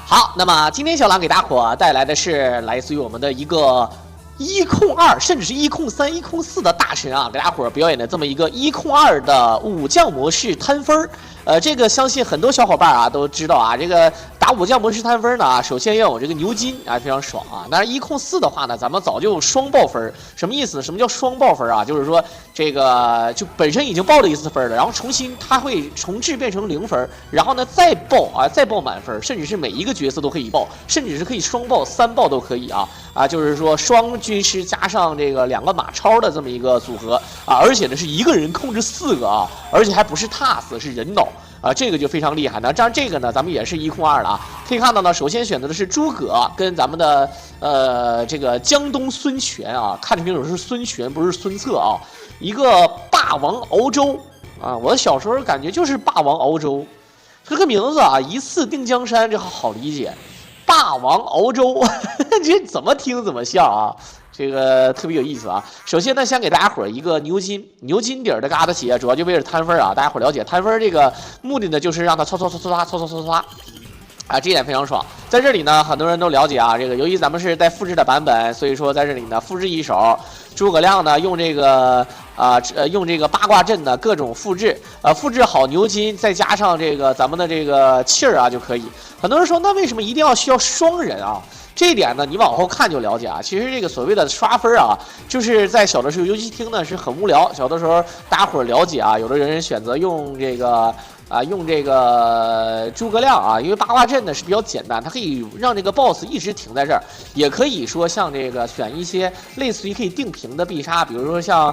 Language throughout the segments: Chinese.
好，那么今天小狼给大伙带来的是来自于我们的一个一控二，甚至是一控三、一控四的大神啊，给大伙表演的这么一个一控二的武将模式摊分儿。这个相信很多小伙伴啊都知道啊，这个打武将模式摊分呢，首先要有这个牛金啊，非常爽啊。但是一控四的话呢，咱们早就双爆分，什么意思？什么叫双爆分啊？就是说这个就本身已经爆了一次分了，然后重新它会重置变成0分，然后呢再爆啊，再爆满分，甚至是每一个角色都可以爆，甚至是可以双爆、3爆都可以啊。就是说双军师加上这个2个马超的这么一个组合啊，而且呢是一个人控制4个啊，而且还不是 TAS 是人脑。这个就非常厉害。那这个呢，咱们也是一控二了啊。可以看到呢，首先选择的是诸葛跟咱们的这个江东孙权啊，看着名字是孙权，不是孙策啊。一个霸王鳌州啊，我小时候感觉就是霸王鳌州这个名字啊，一次定江山，这好理解。霸王鳌州，这怎么听怎么像啊。这个特别有意思啊！首先呢，先给大家伙一个牛筋底儿的疙瘩鞋，主要就为了摊分啊。大家伙了解摊分这个目的呢，就是让它唰啊，这一点非常爽。在这里呢，很多人都了解啊，这个由于咱们是带复制的版本，所以说在这里呢，复制一手，诸葛亮呢用这个用这个八卦阵的各种复制，复制好牛筋，再加上这个咱们的这个气儿啊就可以。很多人说，那为什么一定需要双人啊？这一点呢，你往后看就了解啊。其实这个所谓的刷分啊，就是在小的时候游戏厅呢是很无聊。小的时候大家伙了解啊，有的人选择用这个诸葛亮啊，因为八卦阵呢是比较简单，它可以让这个 BOSS 一直停在这儿，也可以说像这个选一些类似于可以定屏的必杀，比如说像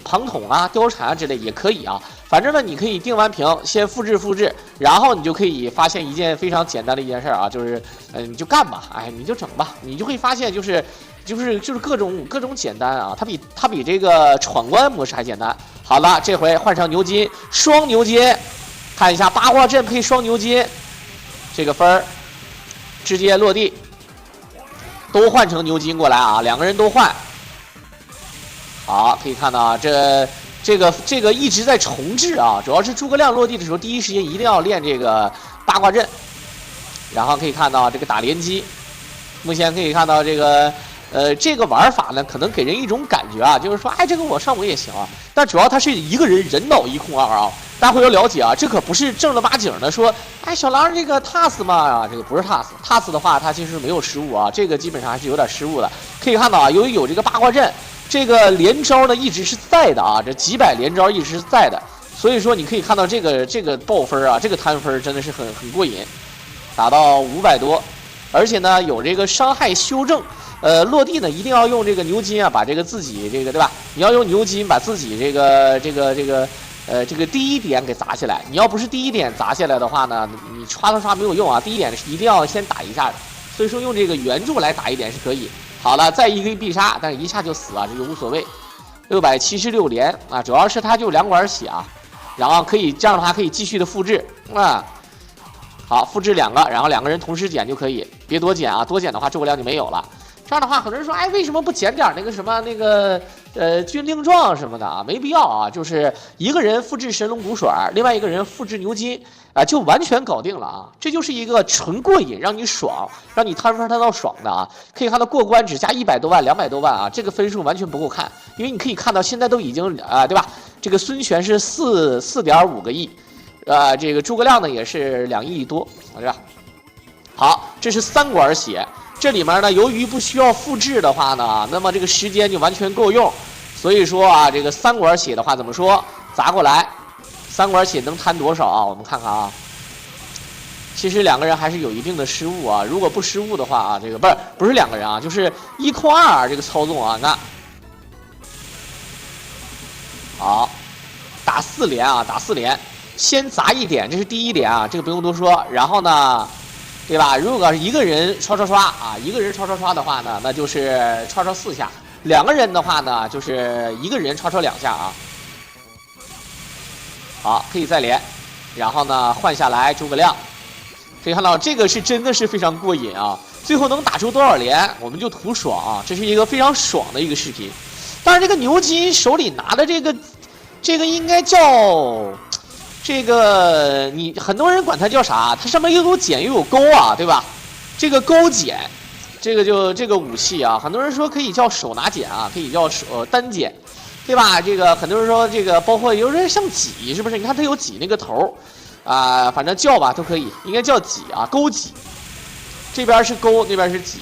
庞统啊、貂蝉啊之类也可以啊。反正呢，你可以定完屏，先复制，然后你就可以发现一件非常简单的一件事啊，就是你就干吧，哎，你就整吧，你就会发现就是各种简单啊，它比这个闯关模式还简单。好了，这回换成牛筋，双牛筋，看一下八卦阵配双牛筋，这个分儿直接落地，都换成牛筋过来啊，两个人都换。好，可以看到啊，这个一直在重置啊，主要是诸葛亮落地的时候，第一时间一定要练这个八卦阵，然后可以看到这个打连击，目前可以看到这个。这个玩法呢，可能给人一种感觉啊，就是说，哎，这个我上午也行啊。但主要它是一个人人脑一控二啊，大家会要了解啊，这可不是正儿八经的说，哎，小狼这个 TAS 嘛啊，这个不是 TAS 的话，它其实没有失误啊，这个基本上还是有点失误的。可以看到啊，由于有这个八卦阵，这个连招呢一直是在的啊，这几百连招一直是在的，所以说你可以看到这个爆分啊，这个摊分真的是很过瘾，打到500多，而且呢有这个伤害修正。落地呢一定要用这个牛筋啊，把这个自己这个对吧？你要用牛筋把自己这个第一点给砸下来。你要不是第一点砸下来的话呢，你刷没有用啊。第一点是一定要先打一下的，所以说用这个圆柱来打一点是可以。好了，再一个必杀，但是一下就死啊，这就无所谓。676连啊，主要是它就2管血啊，然后可以这样的话可以继续的复制啊。好，复制2个，然后2个人同时捡就可以，别多捡啊，多捡的话诸葛亮就没有了。这样的话，很多人说，哎，为什么不捡点那个什么那个军令状什么的啊？没必要啊，就是一个人复制神龙骨水，另外一个人复制牛筋啊，就完全搞定了啊！这就是一个纯过瘾，让你爽，让你摊分摊到爽的啊！可以看到过关只加100多万、200多万啊，这个分数完全不够看，因为你可以看到现在都已经对吧？这个孙权是4.5个亿，这个诸葛亮呢也是2亿多，对吧？好，这是3管血。这里面呢，由于不需要复制的话呢，那么这个时间就完全够用。所以说啊，这个3管血的话怎么说？砸过来，3管血能摊多少啊？我们看看啊。其实2个人还是有一定的失误啊。如果不失误的话啊，这个不是2个人啊，就是1控2这个操纵啊。那好，打4连啊，打4连，先砸1点，这是第1点啊，这个不用多说。然后呢？对吧？如果是一个人刷啊，一个人刷的话呢，那就是刷4下；2个人的话呢，就是一个人刷2下啊。好，可以再连，然后呢换下来诸葛亮，可以看到这个是真的是非常过瘾啊！最后能打出多少连，我们就图爽啊！这是一个非常爽的一个视频。但是这个牛筋手里拿的这个应该叫这个你很多人管它叫啥？它上面又有剪又有钩啊，对吧？这个钩剪，这个武器啊，很多人说可以叫手拿剪啊，可以叫单剪，对吧？这个很多人说这个包括有人像戟，是不是？你看它有戟那个头啊，反正叫吧都可以，应该叫戟啊，钩戟。这边是钩，那边是戟。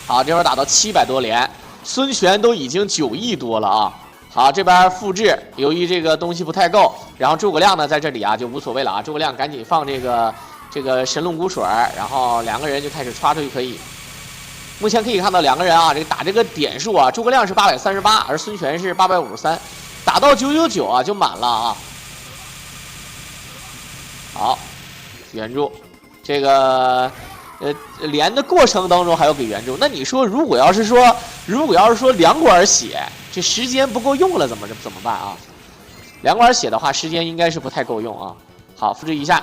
好，这边打到700多连，孙权都已经9亿多了啊。好，这边复制，由于这个东西不太够，然后诸葛亮呢在这里啊就无所谓了啊，诸葛亮赶紧放这个神龙骨水，然后2个人就开始刷出去可以。目前可以看到2个人啊，这个打这个点数啊，诸葛亮是838，而孙权是853，打到999啊就满了啊。好，援助，这个连的过程当中还要给援助。那你说如果要是说2管血，这时间不够用了怎么办啊？2管血的话，时间应该是不太够用啊。好，复制一下，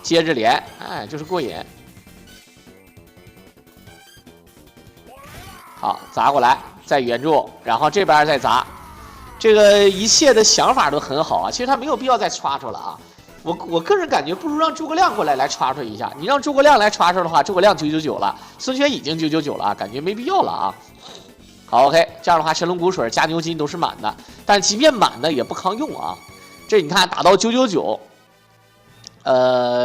接着连，哎，就是过瘾。好，砸过来，再援助，然后这边再砸，这个一切的想法都很好啊。其实他没有必要再刷出了啊。我个人感觉不如让诸葛亮过来刷出一下。你让诸葛亮来刷出的话，诸葛亮999了，孙权已经999了，感觉没必要了啊。好 ，OK， 这样的话神龙骨水加牛筋都是满的，但即便满的也不抗用啊。这你看打到999，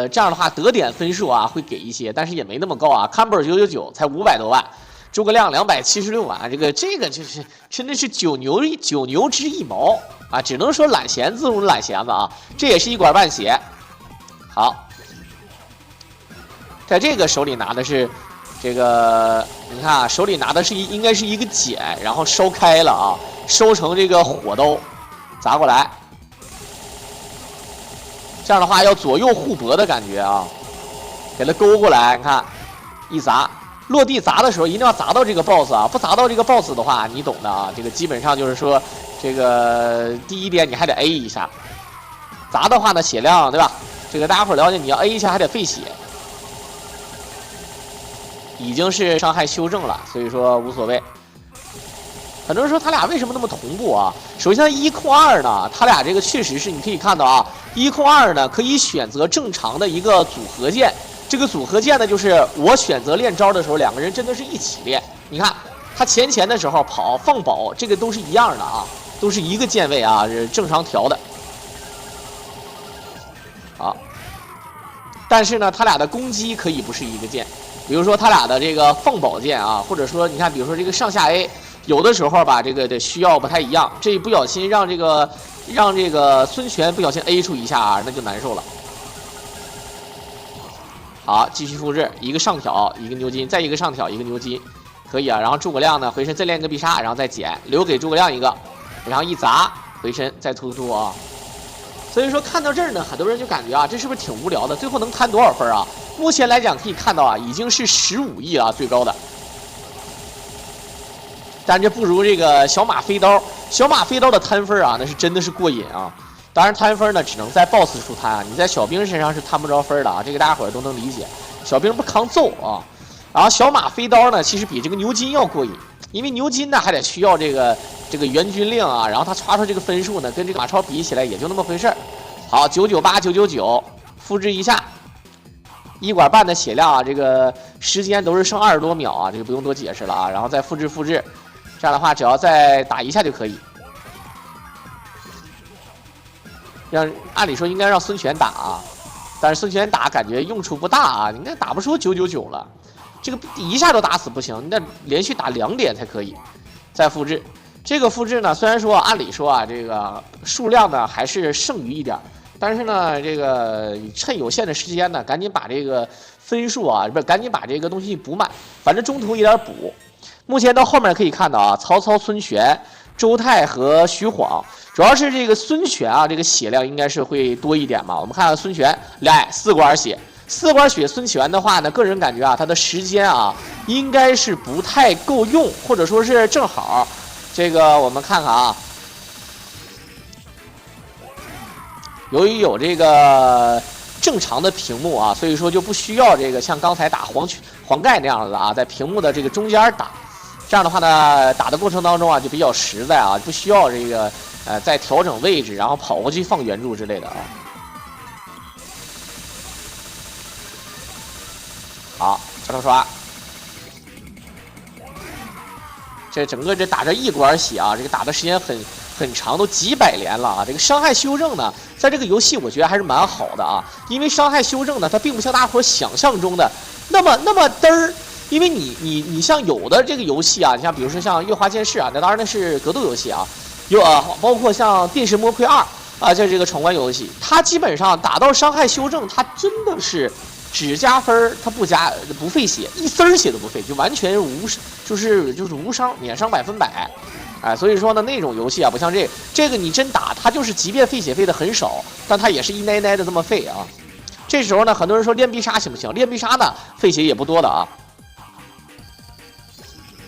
这样的话得点分数啊会给一些，但是也没那么高啊。Combo 999才500多万，诸葛亮276万，这个就是真的是九牛之一毛啊，只能说懒闲子中懒闲子啊。这也是1管半血。好，在这个手里拿的是这个，你看啊，手里拿的是应该是一个剪，然后烧开了啊，烧成这个火刀，砸过来。这样的话要左右互搏的感觉啊，给它勾过来，你看一砸。落地砸的时候一定要砸到这个 boss 啊，不砸到这个 boss 的话，你懂的啊。这个基本上就是说，这个第一点你还得 A 一下，砸的话呢血量对吧？这个大家伙了解，你要 A 一下还得费血，已经是伤害修正了，所以说无所谓。很多人说他俩为什么那么同步啊？首先1控2呢，他俩这个确实是你可以看到啊，1控2呢可以选择正常的一个组合键。这个组合键呢，就是我选择练招的时候，2个人真的是一起练。你看他前的时候跑放宝，这个都是一样的啊，都是一个键位啊，是正常调的。好，但是呢，他俩的攻击可以不是一个键，比如说他俩的这个放宝键啊，或者说你看，比如说这个上下 A， 有的时候吧，这个的需要不太一样，这一不小心让这个孙权不小心 A 出一下啊，那就难受了。好，继续复制，一个上挑，一个牛筋，再一个上挑，一个牛筋，可以啊。然后诸葛亮呢回身再练一个必杀，然后再捡，留给诸葛亮一个，然后一砸回身再突啊。所以说看到这儿呢，很多人就感觉啊，这是不是挺无聊的？最后能摊多少分啊？目前来讲可以看到啊，已经是15亿啊，最高的。但这不如这个小马飞刀，小马飞刀的摊分啊，那是真的是过瘾啊。当然摊分呢，只能在 BOSS 处摊啊，你在小兵身上是摊不着分的啊，这个大家伙儿都能理解。小兵不抗揍啊，然后小马飞刀呢，其实比这个牛筋要过瘾，因为牛筋呢还得需要这个援军令啊，然后他刷出这个分数呢，跟这个马超比起来也就那么回事儿。好，998、999，复制一下，1管半的血量啊，这个时间都是剩20多秒啊，这个不用多解释了啊，然后再复制，这样的话只要再打一下就可以。按理说应该让孙权打啊，但是孙权打感觉用处不大啊，应该打不出999了，这个一下都打死不行，那连续打2点才可以。再复制，这个复制呢，虽然说按理说啊，这个数量呢还是剩余一点，但是呢，这个趁有限的时间呢，赶紧把这个分数啊，不是赶紧把这个东西补满，反正中途一点补。目前到后面可以看到啊，曹操、孙权、周泰和徐晃。主要是这个孙权啊，这个血量应该是会多一点嘛。我们看看孙权，来4管血，4管血孙权的话呢，个人感觉啊，他的时间啊，应该是不太够用，或者说是正好。这个我们看看啊，由于有这个正常的屏幕啊，所以说就不需要这个像刚才打黄盖那样的啊，在屏幕的这个中间打。这样的话呢，打的过程当中啊，就比较实在啊，不需要这个再调整位置，然后跑过去放援助之类的啊。好，刷刷刷。这整个这打着1管血啊，这个打的时间很长，都几百连了啊！这个伤害修正呢，在这个游戏我觉得还是蛮好的啊，因为伤害修正呢，它并不像大伙想象中的那么嘚儿。因为你像有的这个游戏啊，你像比如说像《月华剑士》啊，那当然那是格斗游戏啊，包括像《电神魔魁2》啊，这个闯关游戏，它基本上打到伤害修正，它真的是只加分，它不费血，1丝血都不费，就完全就是无伤，免伤100%。哎，所以说呢，那种游戏啊，不像这个你真打，它就是即便费血费的很少，但它也是一奶奶的这么费啊。这时候呢，很多人说练必杀行不行？练必杀呢，费血也不多的啊。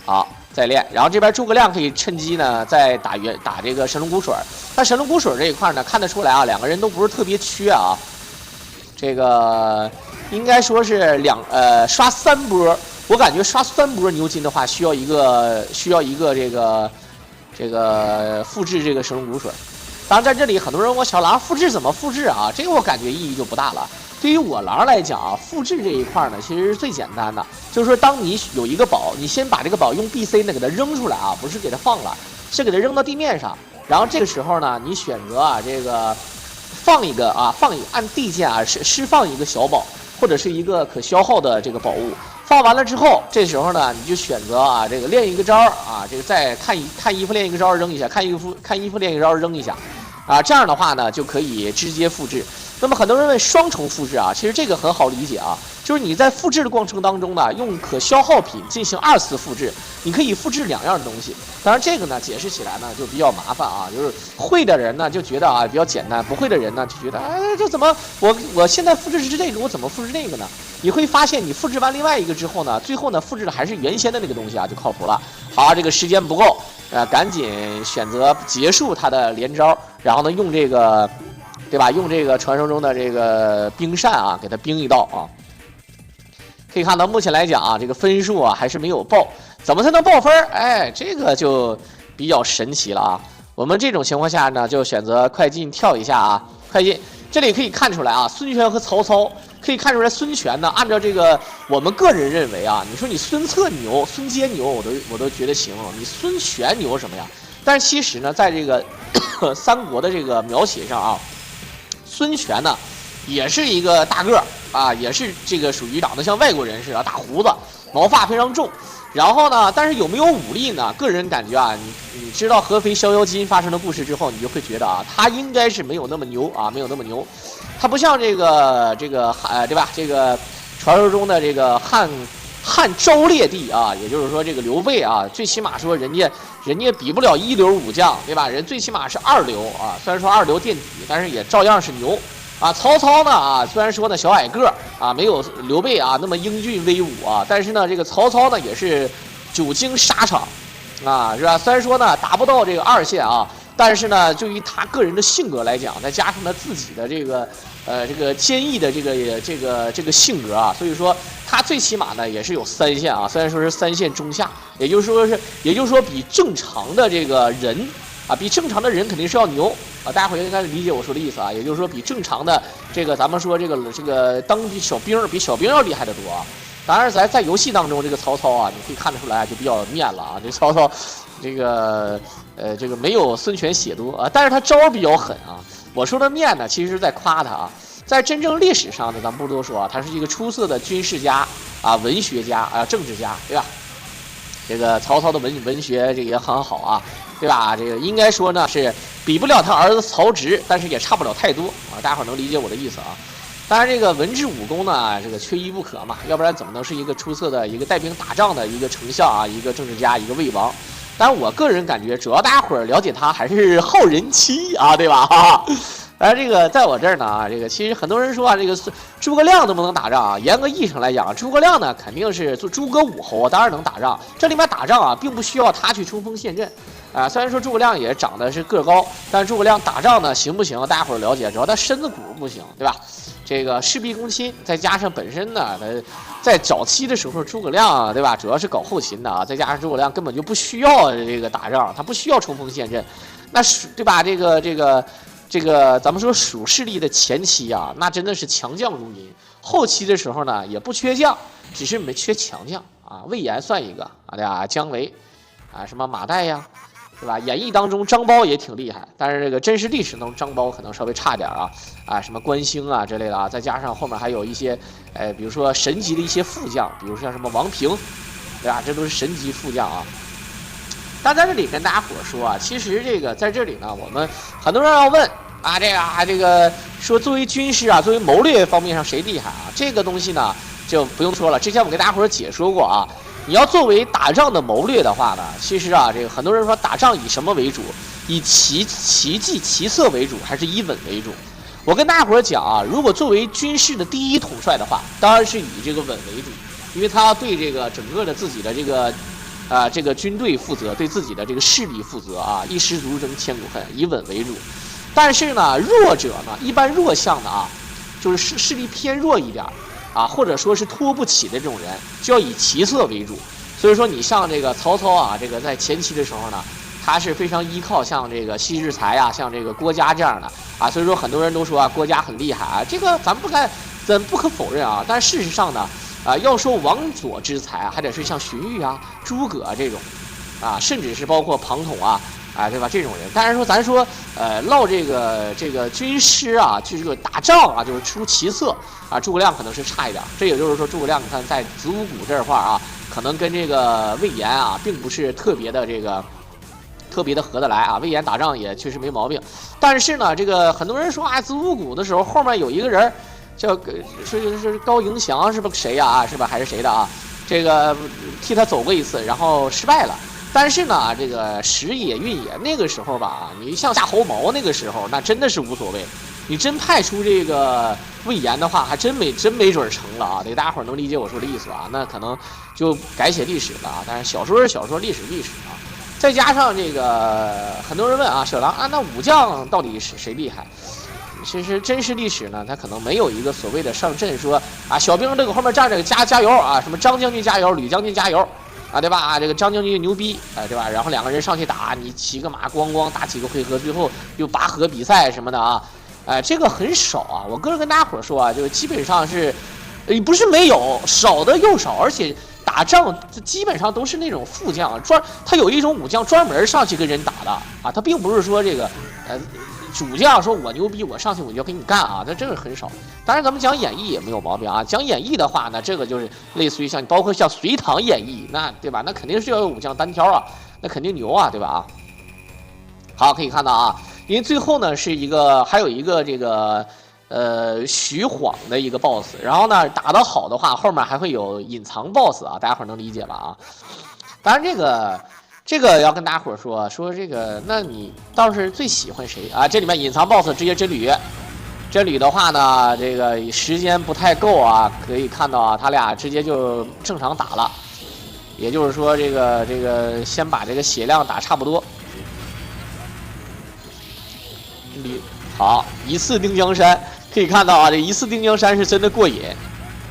好，再练，然后这边诸葛亮可以趁机呢再打这个神龙骨水。但神龙骨水这一块呢，看得出来啊，两个人都不是特别缺啊。这个应该说是刷3波，我感觉刷3波牛金的话，需要一个这个复制这个神龙骨水。当然在这里很多人问我小狼复制怎么复制啊？这个我感觉意义就不大了。对于我狼来讲啊，复制这一块呢，其实是最简单的，就是说当你有一个宝，你先把这个宝用 BC 呢给它扔出来啊，不是给它放了，是给它扔到地面上，然后这个时候呢，你选择啊这个放一个按 D 键啊释放一个小宝或者是一个可消耗的这个宝物，放完了之后，这时候呢你就选择啊这个练一个招啊，这个再看衣服练一个招扔一下，看衣服练一个招扔一下，啊这样的话呢就可以直接复制。那么很多人问双重复制啊，其实这个很好理解啊，就是你在复制的过程当中呢，用可消耗品进行2次复制，你可以复制2样东西。当然这个呢解释起来呢就比较麻烦啊，就是会的人呢就觉得啊比较简单，不会的人呢就觉得哎这怎么我现在复制是这个，我怎么复制那个呢？你会发现你复制完另外一个之后呢，最后呢复制的还是原先的那个东西啊，就靠谱了。好，这个时间不够，赶紧选择结束他的连招，然后呢用这个。对吧？用这个传说中的这个冰扇啊，给它冰一道啊。可以看到，目前来讲啊，这个分数啊还是没有爆。怎么才能爆分？哎，这个就比较神奇了啊。我们这种情况下呢，就选择快进跳一下啊，快进。这里可以看出来啊，孙权和曹操可以看出来，孙权呢，按照这个我们个人认为啊，你说你孙策牛、孙坚牛，我都觉得行，你孙权牛什么呀？但是其实呢，在这个三国的这个描写上啊。孙权呢，也是一个大个儿啊，也是这个属于长得像外国人似的，大胡子，毛发非常重。然后呢，但是有没有武力呢？个人感觉啊，你知道合肥逍遥津发生的故事之后，你就会觉得啊，他应该是没有那么牛啊，没有那么牛。他不像这个对吧？这个传说中的这个汉昭烈帝啊，也就是说这个刘备啊，最起码说人家比不了1流武将，对吧？人最起码是2流啊，虽然说2流垫底，但是也照样是牛啊。曹操呢啊，虽然说呢小矮个啊，没有刘备啊那么英俊威武啊，但是呢这个曹操呢也是久经沙场啊，是吧？虽然说呢达不到这个2线啊，但是呢就以他个人的性格来讲，再加上他自己的这个坚毅的这个性格啊，所以说他最起码呢也是有3线啊，虽然说是3线中下，也就是说比正常的这个人啊，比正常的人肯定是要牛啊，大家伙应该理解我说的意思啊，也就是说比正常的这个咱们说这个当比小兵要厉害得多啊。当然在游戏当中这个曹操啊，你可以看得出来就比较面了啊，这曹操这个没有孙权血多啊，但是他招比较狠啊。我说的面呢，其实是在夸他啊。在真正历史上呢，咱不多说啊，他是一个出色的军事家啊、文学家啊、政治家，对吧？这个曹操的文学这个也很好啊，对吧？这个应该说呢是比不了他儿子曹植，但是也差不了太多啊。大家伙能理解我的意思啊？当然，这个文治武功呢，这个缺一不可嘛，要不然怎么能是一个出色的一个带兵打仗的一个丞相啊，一个政治家，一个魏王？当然，我个人感觉，主要大家伙了解他还是好人妻啊，对吧？当然，这个在我这儿呢啊，这个其实很多人说啊，这个诸葛亮能不能打仗啊？严格意义上来讲，诸葛亮呢肯定是做诸葛武侯，当然能打仗。这里面打仗啊，并不需要他去冲锋陷阵啊。虽然说诸葛亮也长得是个高，但是诸葛亮打仗呢行不行？大家伙了解，主要他身子骨不行，对吧？这个事必躬亲，再加上本身呢，他在早期的时候，诸葛亮对吧，主要是搞后勤的啊，再加上诸葛亮根本就不需要这个打仗，他不需要冲锋陷阵。那对吧？这个，咱们说蜀势力的前期啊，那真的是强将如云。后期的时候呢，也不缺将，只是没缺强将啊。魏延算一个啊，对吧？姜维啊，什么马岱呀，对吧？演义当中张苞也挺厉害，但是这个真实历史中张苞可能稍微差点啊，什么关兴啊之类的啊，再加上后面还有一些，比如说神级的一些副将，比如像什么王平，对吧？这都是神级副将啊。但在这里跟大家伙说啊，其实这个在这里呢，我们很多人要问啊，这个说作为军事啊，作为谋略方面上谁厉害啊？这个东西呢就不用说了，之前我给大家伙解说过啊。你要作为打仗的谋略的话呢，其实啊，这个很多人说打仗以什么为主？以奇计奇策为主，还是以稳为主？我跟大家伙讲啊，如果作为军事的第一统帅的话，当然是以这个稳为主，因为他要对这个整个的自己的这个军队负责，对自己的这个势力负责啊，一失足成千古恨，以稳为主。但是呢，弱者呢，一般弱项的啊，就是势力偏弱一点啊，或者说是拖不起的这种人，就要以奇策为主。所以说，你像这个曹操啊，这个在前期的时候呢，他是非常依靠像这个西日才啊，像这个郭嘉这样的啊。所以说，很多人都说啊，郭嘉很厉害啊，这个咱不可否认啊。但事实上呢，要说王佐之才，还得是像荀彧啊、诸葛啊这种，啊，甚至是包括庞统啊，对吧？这种人。但是说咱说，唠这个军师啊，就这个打仗啊，就是出奇策啊，诸葛亮可能是差一点。这也就是说，诸葛亮你看在子午谷这块啊，可能跟这个魏延啊，并不是特别的合得来啊。魏延打仗也确实没毛病，但是呢，这个很多人说啊，子午谷的时候后面有一个人。是高迎祥是不是谁呀啊？是吧？还是谁的啊？这个替他走过一次，然后失败了。但是呢，这个时也运也，那个时候吧，你像夏侯茂那个时候，那真的是无所谓。你真派出这个魏延的话，还真没准成了啊！这大家伙能理解我说的意思啊？那可能就改写历史了啊。但是小说是小说，历史啊。再加上这个很多人问啊，小狼啊，那武将到底是谁厉害？其实真实历史呢，他可能没有一个所谓的上阵说啊，小兵这个后面站着加油啊，什么张将军加油，吕将军加油啊，对吧？啊，这个张将军牛逼，对吧？然后两个人上去打，你骑个马咣咣打几个回合，最后又拔河比赛什么的啊，这个很少啊。我个人跟大家伙说啊，就基本上是，不是没有，少的又少，而且打仗基本上都是那种副将，他有一种武将专门上去跟人打的啊，他并不是说这个主将说我牛逼，我上去我就跟你干啊，这个很少。当然咱们讲演义也没有毛病啊，讲演义的话呢，这个就是类似于像包括像隋唐演义，那对吧？那肯定是要有武将单挑啊，那肯定牛啊，对吧啊？好，可以看到啊，因为最后呢还有一个这个徐晃的一个 BOSS， 然后呢打得好的话，后面还会有隐藏 BOSS 啊，大家伙能理解吧啊？当然这个要跟大家伙说这个，那你倒是最喜欢谁啊？这里面隐藏 BOSS 直接真吕，真吕的话呢，这个时间不太够啊，可以看到啊，他俩直接就正常打了，也就是说这个先把这个血量打差不多。好，一次定江山，可以看到啊，这一次定江山是真的过瘾，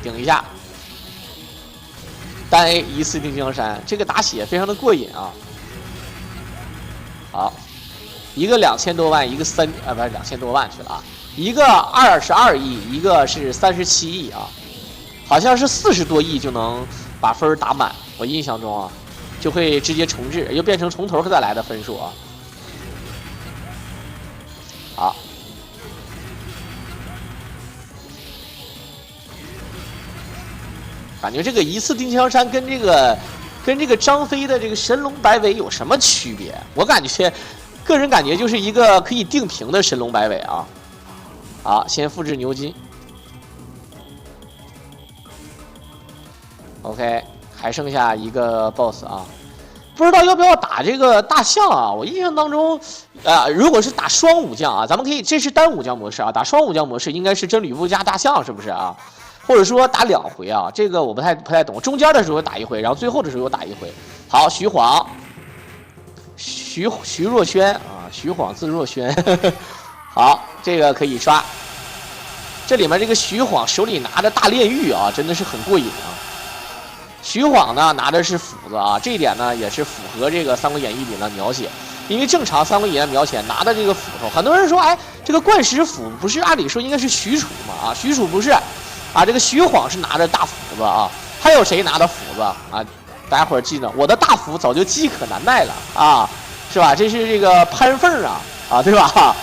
顶一下。单 A 一次定江山，这个打血非常的过瘾啊！好，一个2000多万，一个不是2000多万去了啊，一个22亿，一个是37亿啊，好像是40多亿就能把分打满，我印象中啊，就会直接重置，又变成从头再来的分数啊。好。感觉这个一次定江山跟这个张飞的这个神龙摆尾有什么区别？我个人感觉就是一个可以定平的神龙摆尾啊。好，先复制牛筋。OK， 还剩下一个 BOSS 啊，不知道要不要打这个大象啊？我印象当中，如果是打双武将啊，咱们可以，这是单武将模式啊，打双武将模式应该是真吕布加大象，是不是啊？或者说打2回啊，这个我不太懂。中间的时候打1回，然后最后的时候又打1回。好，徐晃，徐若瑄啊，徐晃字若瑄。好，这个可以刷。这里面这个徐晃手里拿着大炼狱啊，真的是很过瘾啊。徐晃呢拿的是斧子啊，这一点呢也是符合这个《三国演义》里的描写。因为正常《三国演义》描写拿的这个斧头，很多人说，哎，这个冠石斧不是按理说应该是许褚嘛？啊，许褚不是，啊，这个徐晃是拿着大斧子啊，还有谁拿的斧子啊？大家伙儿记得，我的大斧早就饥渴难耐了啊，是吧？这是这个潘凤啊，对吧？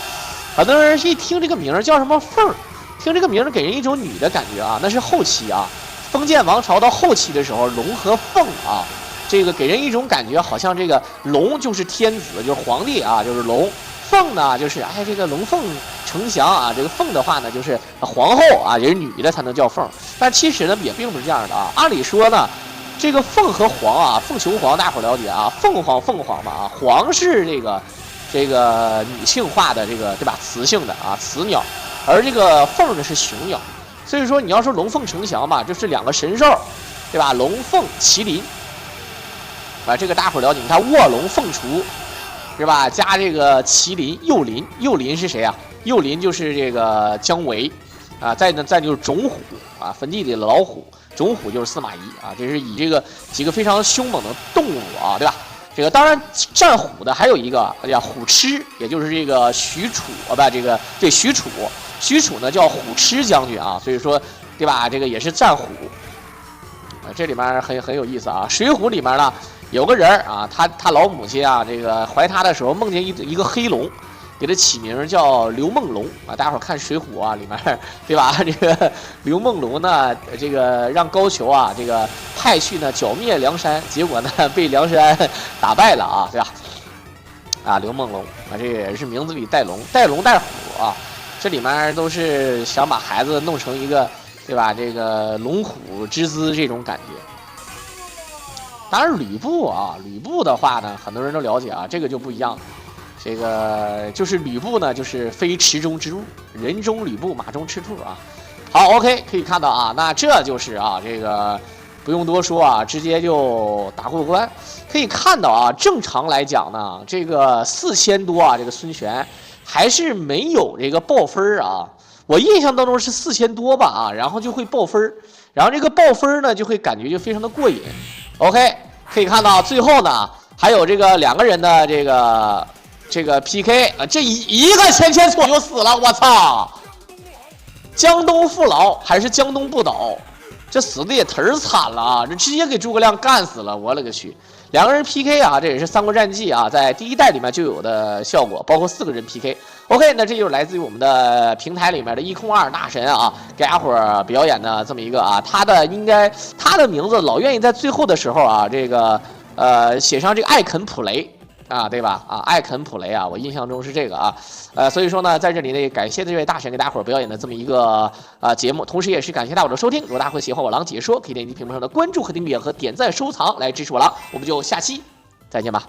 很多人一听这个名儿叫什么凤，听这个名儿给人一种女的感觉啊，那是后期啊，封建王朝到后期的时候，龙和凤啊。这个给人一种感觉，好像这个龙就是天子，就是皇帝啊，就是龙；凤呢，就是这个龙凤呈祥啊。这个凤的话呢，就是皇后啊，也是女的才能叫凤。但其实呢，也并不是这样的啊。按理说呢，这个凤和凰啊，凤求凰，大伙了解啊，凤凰嘛啊，凰是这个女性化的这个对吧？雌性的啊，雌鸟，而这个凤呢是雄鸟。所以说你要说龙凤呈祥嘛，就是两个神兽，对吧？龙凤麒麟。这个大伙了解，你看卧龙凤雏，是吧？加这个麒麟幼麟，幼麟是谁啊？幼麟就是这个姜维啊。再就是种虎啊，坟地里的老虎，种虎就是司马懿啊。这是以这个几个非常凶猛的动物啊，对吧？这个当然战虎的还有一个叫虎痴，也就是这个许褚啊，不，这个对许褚呢叫虎痴将军啊，所以说对吧？这个也是战虎啊。这里面很有意思啊，《水浒》里面呢。有个人啊，他老母亲啊，这个怀他的时候梦见一个黑龙，给他起名叫刘梦龙啊。大家伙看《水浒》啊，里面对吧？这个刘梦龙呢，这个让高俅啊，这个派去呢剿灭梁山，结果呢被梁山打败了啊，对吧？啊，刘梦龙啊，这也是名字里带龙带虎啊。这里面都是想把孩子弄成一个对吧？这个龙虎之姿这种感觉。当然，吕布的话呢，很多人都了解啊，这个就不一样了。这个就是吕布呢，就是非池中之物，人中吕布，马中吃兔啊。好 ，OK， 可以看到啊，那这就是啊，这个不用多说啊，直接就打过关。可以看到啊，正常来讲呢，这个4000多啊，这个孙权还是没有这个报分啊。我印象当中是4000多吧啊，然后就会报分，然后这个报分呢就会感觉就非常的过瘾。OK， 可以看到最后呢，还有这个2个人的这个 PK 啊，这一个前错就死了，我操！江东父老还是江东不倒，这死的也忒惨了啊！这直接给诸葛亮干死了，我勒个去！2个人 PK 啊，这也是《三国战记》啊，在第1代里面就有的效果，包括4个人 PK。OK， 那这就是来自于我们的平台里面的一空二大神啊，给大伙儿表演的这么一个啊，他的名字老愿意在最后的时候啊，这个写上这个艾肯普雷啊，对吧？啊，艾肯普雷啊，我印象中是这个啊，所以说呢，在这里呢，感谢这位大神给大伙儿表演的这么一个节目，同时也是感谢大伙儿的收听。如果大家会喜欢我狼解说，可以点击屏幕上的关注和订阅和点赞收藏来支持我狼，我们就下期再见吧。